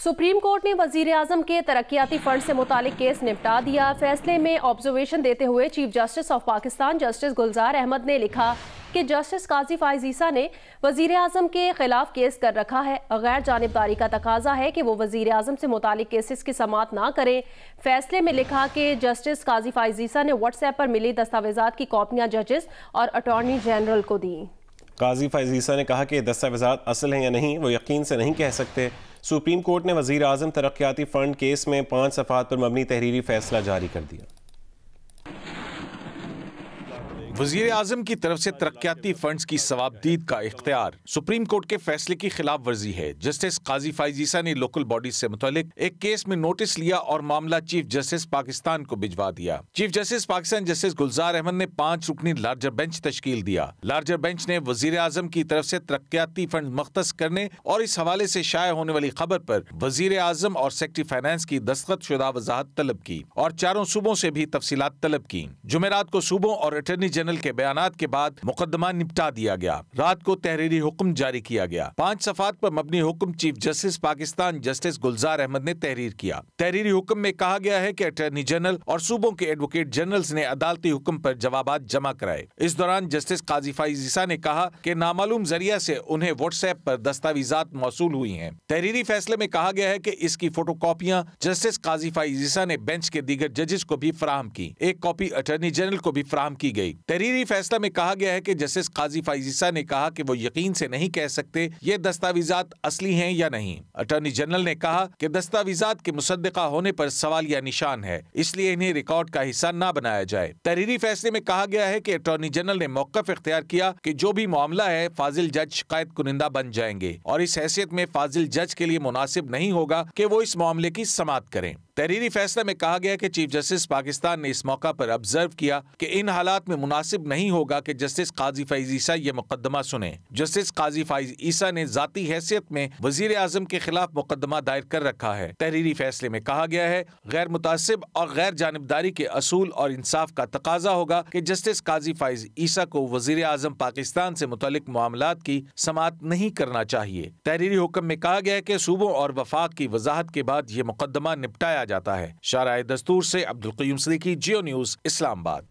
Supreme court نے وزیر اعظم کے ترقیاتی فنڈ سے متعلق کیس نپٹا دیا۔ فیصلے میں آبزرویشن دیتے ہوئے chief justice of Pakistan justice Gulzar Ahmed نے لکھا کہ جسٹس قاضی فائز عیسیٰ نے وزیر اعظم کے خلاف کیس کر رکھا ہے۔ غیر جانبداری کا تقاضا ہے کہ وہ وزیر اعظم سے متعلق کیسز کی سماعت نہ کریں۔ فیصلے میں لکھا کہ جسٹس قاضی فائز عیسیٰ نے واٹس ایپ پر ملی دستاویزات کی کاپیاں ججز اور اٹارنی جنرل کو دیں۔ قاضی فائز عیسیٰ نے کہا کہ یہ دستاویزات اصل ہیں یا نہیں وہ یقین سے نہیں کہہ سکتے۔ سپریم کورٹ نے وزیر اعظم ترقیاتی فنڈ کیس میں 5 صفحات پر مبنی تحریری فیصلہ جاری کر دیا۔ وزیر اعظم کی طرف سے ترقیاتی فنڈز کی ثوابدید کا اختیار سپریم کورٹ کے فیصلے کی خلاف ورزی ہے۔ جسٹس قاضی فائز عیسیٰ نے لوکل باڈیز سے متعلق ایک کیس میں نوٹس لیا اور معاملہ چیف جسٹس پاکستان کو بھجوا دیا۔ Chief justice Pakistan justice Gulzar Ahmed نے 5 رکنی لارجر بینچ تشکیل دیا۔ لارجر بینچ نے وزیر اعظم کی طرف سے ترقیاتی فنڈ مختص کرنے اور اس حوالے سے شائع ہونے والی خبر پر وزیر اعظم اور سیکرٹری فائنانس کی دستخط شدہ وضاحت طلب کی اور 4 صوبوں سے بھی تفصیلات طلب کی۔ جمعرات کو صوبوں اور اٹارنی جنرل کے بیانات کے بعد مقدمہ نپٹا دیا گیا۔ رات کو تحریری حکم جاری کیا گیا۔ 5 صفحات پر مبنی حکم chief justice Pakistan justice Gulzar Ahmed نے تحریر کیا۔ تحریری حکم میں کہا گیا ہے کہ اٹارنی جنرل اور صوبوں کے ایڈوکیٹ جنرلز نے عدالتی حکم پر جوابات جمع کرائے۔ اس دوران جسٹس قاضی فائز عیسیٰ نے کہا کہ نامعلوم ذریعہ سے انہیں واٹس ایپ پر دستاویزات موصول ہوئی ہیں۔ تحریری فیصلے میں کہا گیا ہے کہ اس کی فوٹو کاپیاں جسٹس قاضی فائز عیسیٰ نے بینچ کے دیگر ججز کو بھی فراہم کی۔ ایک کاپی اٹارنی جنرل کو بھی فراہم کی گئی۔ تحریری فیصلہ میں کہا گیا ہے کہ جسٹس قاضی فائز عیسیٰ نے کہا کہ وہ یقین سے نہیں کہہ سکتے یہ دستاویزات اصلی ہیں یا نہیں۔ اٹارنی جنرل نے کہا کہ دستاویزات کے مصدقہ ہونے پر سوالیہ نشان ہے، اس لیے انہیں ریکارڈ کا حصہ نہ بنایا جائے۔ تحریری فیصلے میں کہا گیا ہے کہ اٹارنی جنرل نے موقف اختیار کیا کہ جو بھی معاملہ ہے فاضل جج شکایت کنندہ بن جائیں گے اور اس حیثیت میں فاضل جج کے لیے مناسب نہیں ہوگا کہ وہ اس معاملے کی سماعت کریں۔ تحریری فیصلے میں کہا گیا کہ چیف جسٹس پاکستان نے اس موقع پر آبزرو کیا کہ ان حالات میں مناسب نہیں ہوگا کہ جسٹس قاضی فائز عیسیٰ یہ مقدمہ سنیں۔ جسٹس قاضی فائز عیسیٰ نے ذاتی حیثیت میں وزیر اعظم کے خلاف مقدمہ دائر کر رکھا ہے۔ تحریری فیصلے میں کہا گیا ہے غیر متعصب اور غیر جانبداری کے اصول اور انصاف کا تقاضا ہوگا کہ جسٹس قاضی فائز عیسیٰ کو وزیر اعظم پاکستان سے متعلق معاملات کی سماعت نہیں کرنا چاہیے۔ تحریری حکم میں کہا گیا ہے کہ صوبوں اور وفاق کی وضاحت کے بعد یہ مقدمہ نپٹایا جاتا ہے۔ شارح دستور سے عبدالقیوم صدیقی، جیو نیوز، اسلام آباد۔